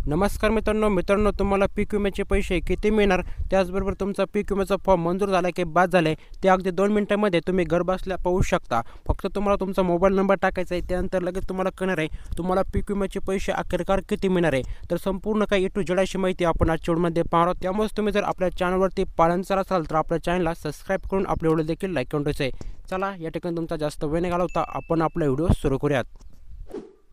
नमस्कार मित्रांनो तुम्हाला पीक विम्याचे पैसे किती मिळणार, त्याचबरोबर तुमचा पीक विम्याचा फॉर्म मंजूर झाला की बाद झालाय ते अगदी 2 मिनिटांमध्ये तुम्ही घर बसल्या पाहू शकता। फक्त तुम्हाला तुमचा मोबाईल नंबर टाकायचा आहे, त्यानंतर लगेच तुम्हाला कळणार आहे तुम्हाला पीक विम्याचे पैसे अखेरकार किती मिळणार आहे। तर संपूर्ण काही A to Z अशी माहिती आपण आजच्या व्हिडिओमध्ये पाहणार आहोत। त्यामुळे तुम्ही जर आपल्या चॅनलवरती पाळणचार असाल तर आपल्या चॅनलला सबस्क्राईब करून आपल्या व्हिडिओ देखील लाईक करून ठेवायचे आहे। चला या ठिकाणी तुमचा जास्त वेळ न घालवता आपण आपला व्हिडिओ सुरू करूयात।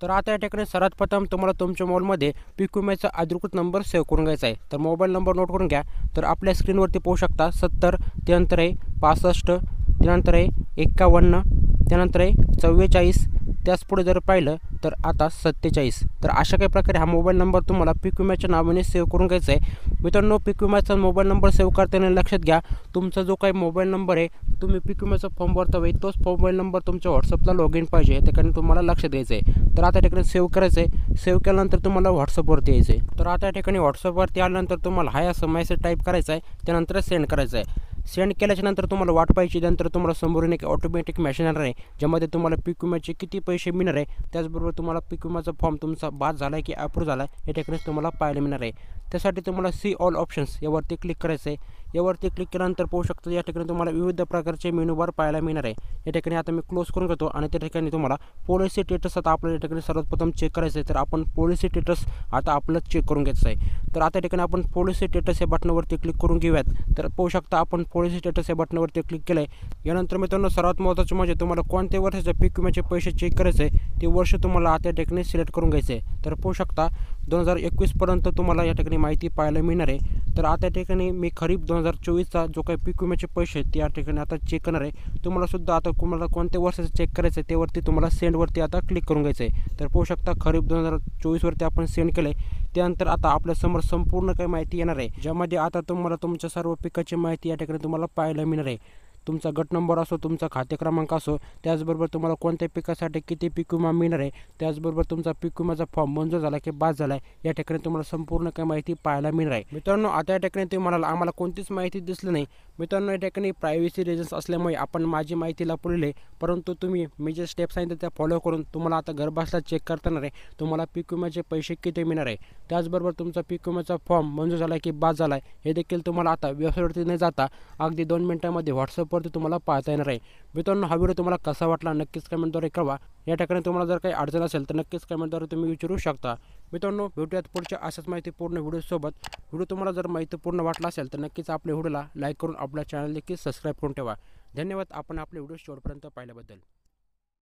तर आता या ठिकाणी सर्वात प्रथम तुम्हाला तुमच्या मोबाईलमध्ये पीक विम्याचा अधिकृत नंबर सेव्ह करून घ्यायचा आहे। तर मोबाईल नंबर नोट करून घ्या। तर आपल्या स्क्रीनवरती पाहू शकता 70, त्यानंतर आहे 65, त्यानंतर आहे 51, त्यानंतर आहे 44, त्याच पुढे जर पाहिलं तर आता 47। तर अशा काही प्रकारे हा मोबाईल नंबर तुम्हाला पीक विम्याच्या नावाने सेव्ह करून घ्यायचा आहे। मित्रांनो, पीक विम्याचा मोबाईल नंबर सेव्ह करताना लक्षात घ्या तुमचा जो काही मोबाईल नंबर आहे तुम्ही पीक विम्याचा फॉर्म भरता वेळी तोच मोबाईल नंबर तुमच्या व्हॉट्सअपला लॉग इन पाहिजे, त्याकडे तुम्हाला लक्षात द्यायचं आहे। तर आता या ठिकाणी सेव्ह करायचं आहे। सेव्ह केल्यानंतर तुम्हाला व्हॉट्सअपवरती यायचं आहे। तर आता या ठिकाणी व्हॉट्सअपवरती आल्यानंतर तुम्हाला हाय असं मेसेज टाईप करायचा आहे, त्यानंतर सेंड करायचं आहे। सेंड केल्याच्यानंतर तुम्हाला वाट पाहिजे, त्यानंतर तुम्हाला समोरून एक ऑटोमॅटिक मेसेज येणार आहे ज्यामध्ये तुम्हाला पीक विम्याचे किती पैसे मिळणार आहे, त्याचबरोबर तुम्हाला पीक विम्याचा फॉर्म तुमचा बाद झाला आहे की अप्रूव्ह झाला आहे या ठिकाणी तुम्हाला पाहायला मिळणार आहे। त्यासाठी तुम्हाला सी ऑल ऑप्शन्स यावरती क्लिक करायचं आहे। यावरती क्लिक केल्यानंतर पाहू शकतो या ठिकाणी तुम्हाला विविध प्रकारचे मेनू बार पाहायला मिळणार आहे। या ठिकाणी आता मी क्लोज करून घेतो आणि त्या ठिकाणी तुम्हाला पॉलिसी स्टेटस आता आपल्याला या ठिकाणी सर्वप्रथम चेक करायचं आहे। तर आपण पॉलिसी स्टेटस आता आपलं चेक करून घ्यायचं आहे। तर आता या ठिकाणी आपण पॉलिसी स्टेटस या बटनावरती क्लिक करून घेऊयात। तर पाहू शकता आपण पॉलिसी स्टेटस या बटनावरती क्लिक केलं आहे। यानंतर मित्रांनो सर्वात महत्त्वाचं म्हणजे तुम्हाला कोणत्या वर्षाचे पीक विम्याचे पैसे चेक करायचे आहे ते वर्ष तुम्हाला आता या ठिकाणी सिलेक्ट करून घ्यायचं आहे। तर पाहू शकता 2021 पर्यंत तुम्हाला या ठिकाणी माहिती पाहायला मिळणार आहे। तर आता या ठिकाणी मी खरीप 2024चा जो काही पीक विम्याचे पैसे आहेत ते या ठिकाणी आता चेक करणार आहे। तुम्हाला सुद्धा आता तुम्हाला कोणत्या वर्षाचं चेक करायचं आहे त्यावरती तुम्हाला सेंडवरती आता क्लिक करून घ्यायचं आहे। तर पाहू शकता खरीप 2024वरती आपण सेंड केलं आहे। त्यानंतर आता आपल्यासमोर संपूर्ण काही माहिती येणार आहे ज्यामध्ये आता तुम्हाला तुमच्या सर्व पिकाची माहिती या ठिकाणी तुम्हाला पाहायला मिळणार आहे। तुमचा गट नंबर असो, तुमचा खाते क्रमांक असो, त्याचबरोबर तुम्हाला कोणत्या पिकासाठी किती पीक विमा मिळणार आहे, त्याचबरोबर तुमचा पीक विम्याचा फॉर्म मंजूर झाला की बाद झाला आहे या ठिकाणी तुम्हाला संपूर्ण काही माहिती पाहायला मिळणार आहे। मित्रांनो, आता या ठिकाणी तुम्ही म्हणाल आम्हाला कोणतीच माहिती दिसली नाही। मित्रांनो, या ठिकाणी प्रायव्हसी रिजन्स असल्यामुळे आपण माझी माहिती लपवलेली आहे, परंतु तुम्ही मी जे स्टेप सांगितले त्या फॉलो करून तुम्हाला आता घर बसल्या चेक करता येणार आहे तुम्हाला पीक विम्याचे पैसे किती मिळणार आहे, त्याचबरोबर तुमचा पीक विम्याचा फॉर्म मंजूर झाला की बाद झाला आहे हे देखील तुम्हाला आता वेबसाईटवरती न जाता अगदी 2 मिनिटांमध्ये व्हॉट्सअपवरती तुम्हाला पाहता येणार आहे। मित्रांनो, हा व्हिडिओ तुम्हाला कसा वाटला नक्कीच कमेंटद्वारे कळवा। या ठिकाणी तुम्हाला जर काही अडचण असेल तर नक्कीच कमेंटद्वारे तुम्ही विचारू शकता। मित्रांनो, भेटूयात पुढच्या अशाच माहितीपूर्ण व्हिडिओसोबत। व्हिडिओ तुम्हाला जर माहितीपूर्ण वाटला असेल तर नक्कीच आपल्या व्हिडिओला लाईक करून आपल्या चॅनल देखील सबस्क्राईब करून ठेवा। धन्यवाद आपण आपले व्हिडिओ शेवटपर्यंत पाहिल्याबद्दल।